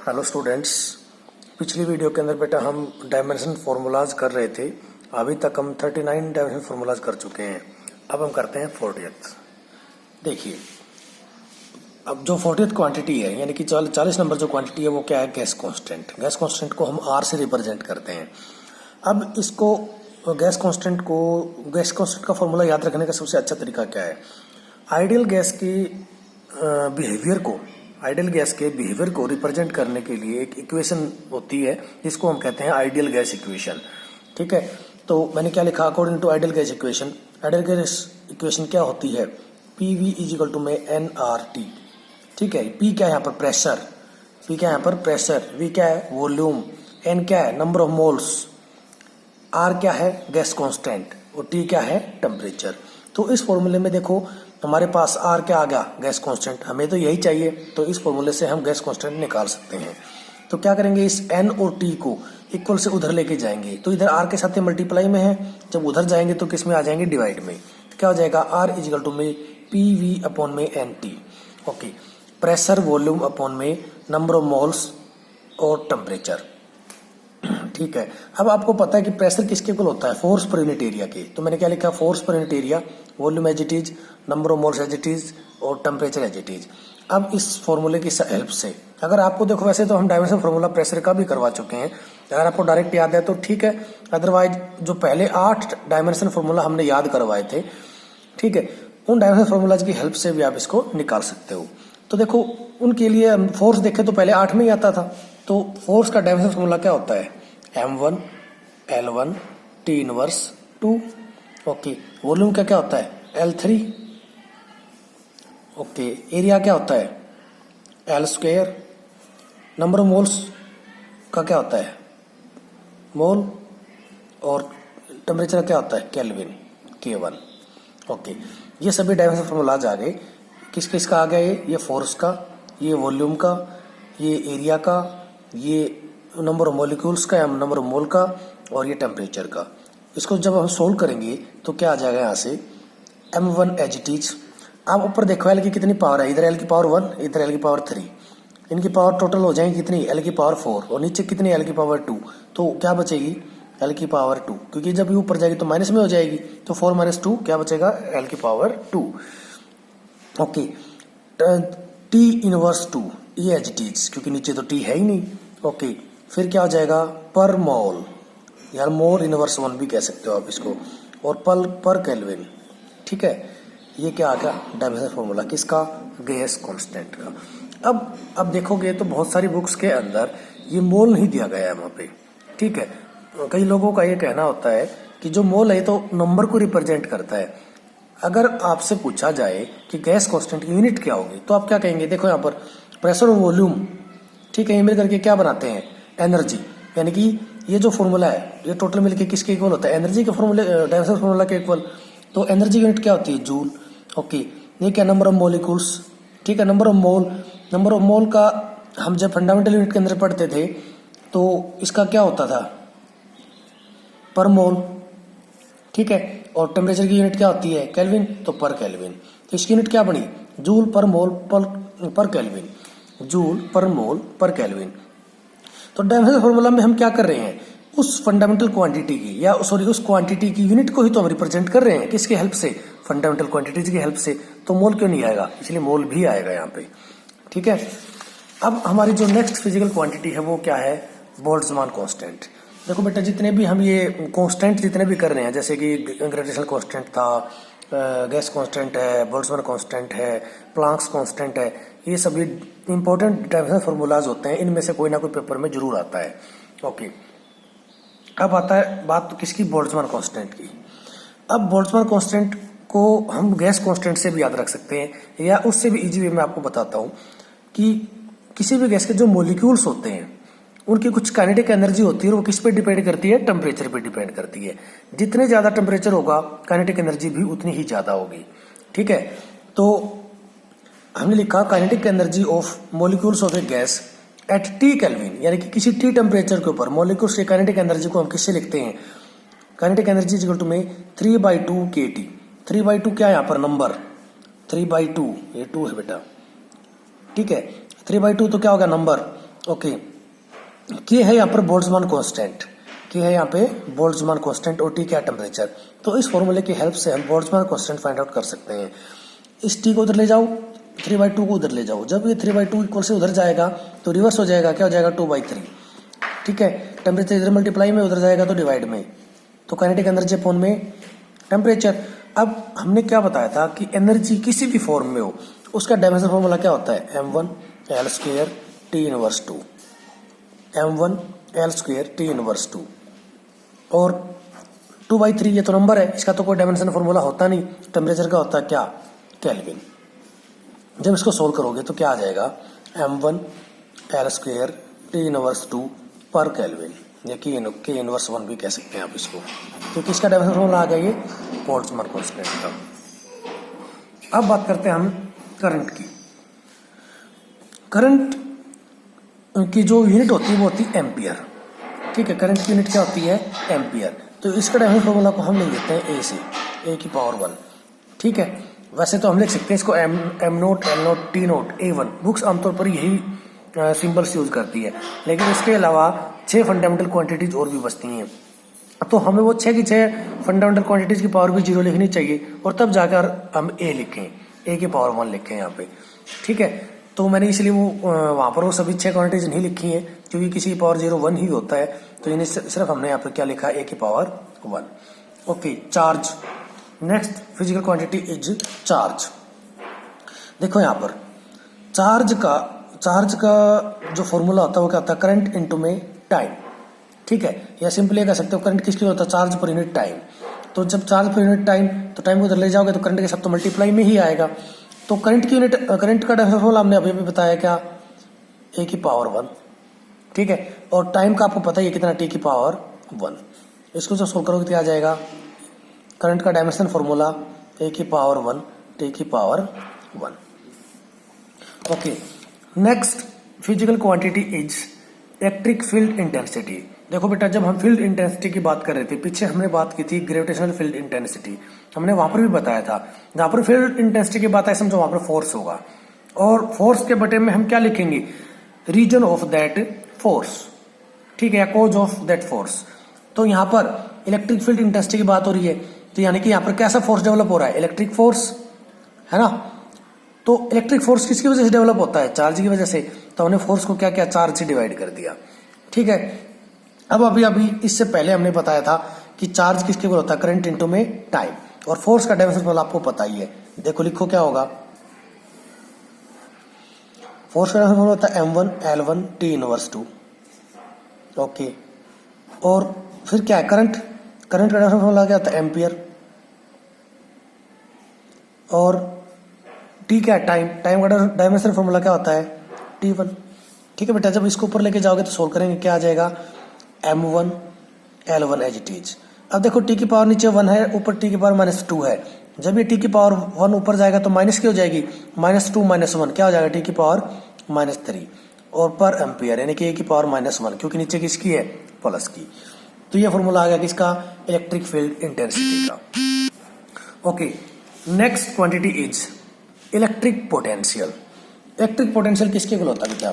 Hello students, पिछली video के अंदर बेटा हम डायमेंशन फार्मूलाज कर रहे थे। अभी तक हम 39 डायमेंशन फार्मूलाज कर चुके हैं। अब हम करते हैं 40th। देखिए, अब जो 40th क्वांटिटी है यानी कि 40 नंबर जो क्वांटिटी है वो क्या है? Gas constant. गैस कांस्टेंट को हम आर से रिप्रेजेंट करते हैं। अब इसको गैस कांस्टेंट का फॉर्मूला याद रखने का सबसे अच्छा तरीका क्या है? आइडियल गैस के बिहेवियर को रिप्रेजेंट करने के लिए एक इक्वेशन होती है जिसको हम कहते हैं आइडियल गैस इक्वेशन। ठीक है, तो मैंने क्या लिखा? According to ideal gas equation क्या होती है? P V is equal to में एन आर टी। ठीक है, पी क्या है यहाँ पर? प्रेशर। वी क्या है? वॉल्यूम। एन क्या है? Number of moles. आर क्या है? Gas constant. और टी क्या है? टेम्परेचर। तो इस फॉर्मूले में देखो हमारे पास आर क्या आ गया? Gas constant. हमें तो यही चाहिए, तो इस फॉर्मूले से हम गैस कांस्टेंट निकाल सकते हैं। तो क्या करेंगे? इस एन और टी को इक्वल से उधर लेके जाएंगे, तो इधर आर के साथ मल्टीप्लाई में है, जब उधर जाएंगे तो किस में आ जाएंगे? डिवाइड में। तो क्या हो जाएगा? आर इज इक्वल टू में पी वी अपॉन में N T. Okay, pressure volume upon में नंबर ऑफ मोल्स और टेम्परेचर। ठीक है, अब आपको पता है कि प्रेशर किसके इक्वल होता है? फोर्स पर यूनिट एरिया के। तो मैंने क्या लिखा? फोर्स पर unit area, volume as it is, number of moles as it is और टेम्परेचर एज इट इज। अब इस फॉर्मूले की हेल्प से अगर आपको देखो, वैसे तो हम डायमेंशन फॉर्मूला प्रेशर का भी करवा चुके हैं, अगर आपको डायरेक्ट याद है तो ठीक है, अदरवाइज जो पहले 8 डायमेंशन फॉर्मूला हमने याद करवाए थे, ठीक है, उन डायमेंशन फॉर्मूलाज की हेल्प से भी आप इसको निकाल सकते हो। तो देखो, उनके लिए फोर्स देखे तो पहले 8 में ही आता था। तो फोर्स का डायमेंशन फॉर्मूला क्या होता है? M1 L1 T inverse 2। Okay, volume का क्या होता है? L3। ओके, एरिया क्या होता है? L square. Number of moles का क्या होता है? मोल। और टेम्परेचर क्या होता है? Kelvin, K1। ओके, ये सभी डायमेंशन फॉर्मूलाज आ गए। किस किस का आ गया? ये फोर्स का, ये वॉल्यूम का, ये एरिया का, ये नंबर ऑफ मॉलिक्यूल्स का या नंबर ऑफ मोल का, और ये टेम्परेचर का। इसको जब हम सोल्व करेंगे तो क्या आ जाएगा? यहाँ से M1 एज इट इज। आप ऊपर देखो L की कितनी पावर है? इधर L की पावर 1, इधर L की पावर 3। इनकी पावर टोटल हो जाएगी कितनी? L की पावर 4 और नीचे कितनी? L की पावर 2। तो क्या बचेगी? L की पावर 2, क्योंकि जब ये ऊपर जाएगी तो माइनस में हो जाएगी, तो 4 - 2 क्या बचेगा? L की पावर 2। ओके, T इनवर्स 2 ये एज इट इज, क्योंकि नीचे तो T है ही नहीं। ओके, फिर क्या हो जाएगा? पर मोल, यार मोल इनवर्स 1 भी कह सकते हो आप इसको, और पर केल्विन। ठीक है, ये क्या आ गया? डायमेंशन फॉर्मूला किसका? गैस कांस्टेंट का। अब देखोगे तो बहुत सारी बुक्स के अंदर ये मोल नहीं दिया गया है वहाँ पे। ठीक है, कई लोगों का ये कहना होता है कि जो मोल है तो नंबर को रिप्रेजेंट करता है। अगर आपसे पूछा जाए कि गैस कांस्टेंट की यूनिट क्या होगी, तो आप क्या कहेंगे? देखो यहाँ पर प्रेशर और वॉल्यूम, ठीक है, ये मिल करके क्या बनाते हैं? एनर्जी। यानी कि ये जो फॉर्मूला है ये टोटल मिलके किसके इक्वल होता है? एनर्जी के फॉर्मूले, डायमेंशन फॉर्मूला के इक्वल। तो एनर्जी यूनिट क्या होती है? जूल। ओके, ये क्या? Number of molecules. ठीक है, नंबर ऑफ मोल का हम जब फंडामेंटल यूनिट के अंदर पढ़ते थे तो इसका क्या होता था? पर मोल। ठीक है, और टेम्परेचर की यूनिट क्या होती है? केल्विन, तो पर केल्विन। तो इसकी यूनिट क्या बनी? जूल पर मोल पर केल्विन। जूल पर मोल पर केल्विन। तो डायमेंशन फॉर्मूला में हम क्या कर रहे हैं? उस फंडामेंटल क्वांटिटी की, या सॉरी उस क्वांटिटी की यूनिट को ही तो हम रिप्रेजेंट कर रहे हैं। किसके हेल्प से? फंडामेंटल क्वांटिटीज की हेल्प से। तो मोल क्यों नहीं आएगा? इसलिए मोल भी आएगा यहाँ पे। ठीक है, अब हमारी जो नेक्स्ट फिजिकल क्वांटिटी है वो क्या है? Boltzmann constant. देखो बेटा, जितने भी हम ये कांस्टेंट जितने भी कर रहे हैं, जैसे कि ग्रेविटेशनल कांस्टेंट था, गैस कांस्टेंट है, बोल्ट्जमान कांस्टेंट है, प्लांक्स कांस्टेंट है, ये सभी इंपॉर्टेंट डायमेंशन फॉर्मूलाज होते हैं। इनमें से कोई ना कोई पेपर में जरूर आता है। ओके, अब आता है बात किसकी? बोल्ट्जमान कांस्टेंट की। अब बोल्ट्जमान कांस्टेंट को हम गैस कांस्टेंट से भी याद रख सकते हैं, या उससे भी इजी वे में आपको बताता हूँ कि किसी भी गैस के जो मॉलिक्यूल्स होते हैं उनकी कुछ काइनेटिक एनर्जी होती है, और वो किस पे डिपेंड करती है? टेम्परेचर पे डिपेंड करती है। जितने ज्यादा टेम्परेचर होगा काइनेटिक एनर्जी भी उतनी ही ज्यादा होगी। ठीक है, तो हमने लिखा kinetic energy of molecules of A gas at T kelvin, यानी कि किसी टी टेम्परेचर के ऊपर मॉलिक्यूल्स की काइनेटिक एनर्जी को हम किससे लिखते हैं? काइनेटिक एनर्जी इक्वल टू में 3/2 kT। 3/2 क्या है यहाँ पर? नंबर 3/2, ये 2 है बेटा। ठीक है, 3/2 तो क्या होगा? नंबर। ओके, के है यहाँ पर बोल्ट्जमान कांस्टेंट, के है यहाँ पे बोल्ट्जमान कांस्टेंट और टी क्या टेम्परेचर। तो इस फॉर्मूले की हेल्प से हम बोल्ट्जमान कांस्टेंट फाइंड आउट कर सकते हैं। इस टी को उधर ले जाओ, 3/2 को उधर ले जाओ, जब ये 3/2 इक्वल से उधर जाएगा तो रिवर्स हो जाएगा, क्या हो जाएगा 2/3। ठीक है, टेम्परेचर इधर मल्टीप्लाई में, उधर जाएगा तो डिवाइड में, तो काइनेटिक एनर्जी अपॉन में टेम्परेचर। अब हमने क्या बताया था कि एनर्जी किसी भी फॉर्म में हो उसका डायमेंशन फॉर्मूला क्या होता है, m1 L² T inverse 2, m1 L² T inverse 2, और 2/3 ये तो नंबर है, इसका तो कोई डायमेंशन फॉर्मूला होता नहीं। टेम्परेचर का होता है क्या, केल्विन। जब इसको सोल्व करोगे तो क्या आ जाएगा, m1 L² T इनवर्स 2 पर केल्विन, या के इनवर्स 1 भी कह सकते हैं आप इसको, क्योंकि इसका डायमेंशन फॉर्मूला आ गया ये बोल्ट्जमान कांस्टेंट का। अब बात करते हैं हम करंट की। करंट की जो यूनिट होती है वो होती है एम्पियर। ठीक है, करंट की यूनिट क्या होती है, एम्पियर। तो इसका डायमेंशन फॉर्मूला को हम लिख देते हैं ए से, a⁻1। ठीक है, वैसे तो हम लिख सकते हैं इसको m0 L0 T0 A1, books आमतौर पर यही सिंबल्स यूज करती है, लेकिन इसके अलावा 6 फंडामेंटल क्वांटिटीज और भी बचती हैं। तो हमें वो 6 की 6 फंडामेंटल क्वांटिटीज की पावर भी 0 लिखनी चाहिए, और तब जाकर हम ए लिखें, a⁻1 लिखें यहाँ पे। ठीक है, तो मैंने इसलिए वो वहाँ पर वो सभी 6 क्वांटिटीज नहीं लिखी हैं, क्योंकि किसी की पावर 0 1 ही होता है, तो इन्हें सिर्फ हमने यहाँ पर क्या लिखा, a⁻1। Okay, charge. Next physical quantity is charge. देखो यहाँ पर चार्ज का जो फॉर्मूला होता है वो क्या होता है, करंट इनटू में टाइम। ठीक है, या सिंपली कह सकते हो करंट किसके लिए होता है, चार्ज पर यूनिट टाइम। तो जब चार्ज पर यूनिट टाइम, तो टाइम को उधर ले जाओगे तो करंट के साथ तो मल्टीप्लाई में ही आएगा। तो करंट की यूनिट, करंट का डायमेंशन फॉर्मूला हमने अभी भी बताया क्या, a⁻1। ठीक है, और टाइम का आपको पता ही है कितना, t⁻1। इसको जब सोल्व करोगे तो आ जाएगा करंट का dimension formula a⁻1 t⁻1। Okay, next physical quantity is electric field intensity. देखो बेटा, जब हम फील्ड इंटेंसिटी की बात कर रहे थे, पीछे हमने बात की थी ग्रेविटेशनल फील्ड इंटेंसिटी, हमने वहां पर भी बताया था, जहां पर फील्ड इंटेंसिटी की बात है समझो वहां पर फोर्स होगा, और फोर्स के बटे में हम क्या लिखेंगे, रीजन ऑफ दैट फोर्स। ठीक है, कॉज ऑफ दैट फोर्स। तो यहाँ पर इलेक्ट्रिक फील्ड इंटेंसिटी की बात हो रही है, तो यानी कि यहाँ पर कैसा फोर्स डेवलप हो रहा है, इलेक्ट्रिक फोर्स, है ना। तो इलेक्ट्रिक फोर्स किसकी वजह से डेवलप होता है, चार्ज की वजह से। तो हमने फोर्स को क्या किया, चार्ज से डिवाइड कर दिया। ठीक है, अब अभी इससे पहले हमने बताया था कि चार्ज किसके इक्वल होता है, करंट इनटू में टाइम, और फोर्स का डायमेंशन फॉर्मूला आपको पता ही है। देखो लिखो क्या होगा, फोर्स का डायमेंशन फॉर्मूला होता है m1 L1 T inverse 2। Okay, और फिर क्या है, करंट का डायमेंशन फॉर्मूला क्या होता है, एम्पियर, और टी क्या है, टाइम का डायमेंशन फॉर्मूला क्या होता है, t1। ठीक है बेटा, जब इसको ऊपर लेके जाओगे तो सोल्व करेंगे, क्या आ जाएगा, m1 L1 as it is. अब देखो टी की पावर नीचे 1 है, ऊपर टी की पावर -2 है। जब ये टी की पावर 1 ऊपर जाएगा तो माइनस की हो जाएगी, -2 -1 क्या हो जाएगा, टी की पावर -3, और पर एम्पियर यानी कि ए की पावर -1, क्योंकि नीचे किसकी है, प्लस की। तो ये फॉर्मूला आ गया किसका, इलेक्ट्रिक फील्ड इंटेंसिटी का। Okay, next quantity is electric potential. Electric potential किसके इक्वल होता है बेटा,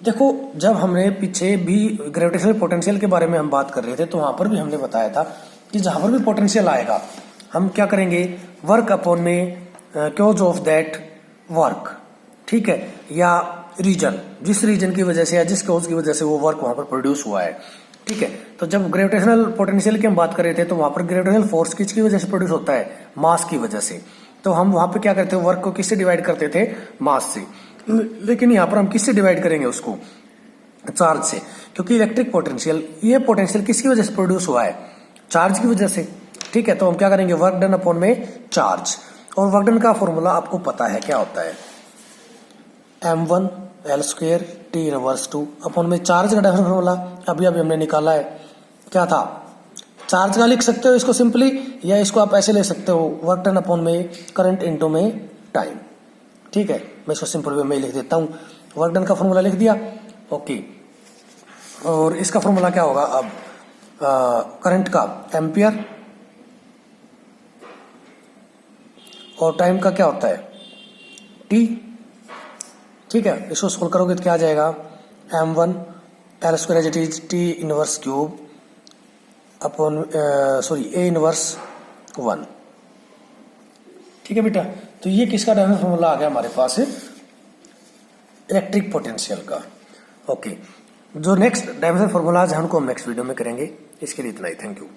देखो जब हमने पीछे भी ग्रेविटेशनल पोटेंशियल के बारे में हम बात कर रहे थे, तो वहां पर भी हमने बताया था कि जहां पर भी पोटेंशियल आएगा हम क्या करेंगे, वर्क अपॉन में कॉज ऑफ दैट वर्क। ठीक है, या रीजन, जिस रीजन की वजह से या जिस कॉज की वजह से वो वर्क वहां पर प्रोड्यूस हुआ है। ठीक है, तो जब ग्रेविटेशनल पोटेंशियल की हम बात कर रहे थे, तो वहां पर ग्रेविटेशनल फोर्स किसकी वजह से प्रोड्यूस होता है, मास की वजह से। तो हम वहां पे क्या करते थे, वर्क को किससे डिवाइड करते थे, मास से। लेकिन यहाँ पर हम किससे डिवाइड करेंगे उसको, चार्ज से, क्योंकि इलेक्ट्रिक पोटेंशियल, ये पोटेंशियल किसकी वजह से प्रोड्यूस हुआ है, चार्ज की वजह से। ठीक है, तो हम क्या करेंगे, वर्क डन अपॉन में चार्ज, और वर्क डन का फॉर्मूला आपको पता है क्या होता है, m1 L² T inverse 2 upon में चार्ज का डायमेंशन फॉर्मूला अभी हमने निकाला है, क्या था, चार्ज का लिख सकते हो इसको सिंपली, या इसको आप ऐसे ले सकते हो, वर्क डन अपॉन में करंट इनटू में टाइम। ठीक है, मैं इसको सिंपल वे में लिख देता हूं, वर्क डन का फॉर्मूला लिख दिया। ओके, और इसका फॉर्मूला क्या होगा अब, करंट का एम्पियर, और टाइम का क्या होता है, टी। ठीक है, इसको सोल्व करोगे तो क्या आ जाएगा, m1 L square as it is T inverse cube upon A inverse 1। ठीक है बेटा, तो ये किसका डायमेंशन फॉर्मूला आ गया हमारे पास इलेक्ट्रिक पोटेंशियल का। ओके, जो नेक्स्ट डायमेंशन फॉर्मूलाज है उनको हम नेक्स्ट वीडियो में करेंगे। इसके लिए इतना ही, थैंक यू।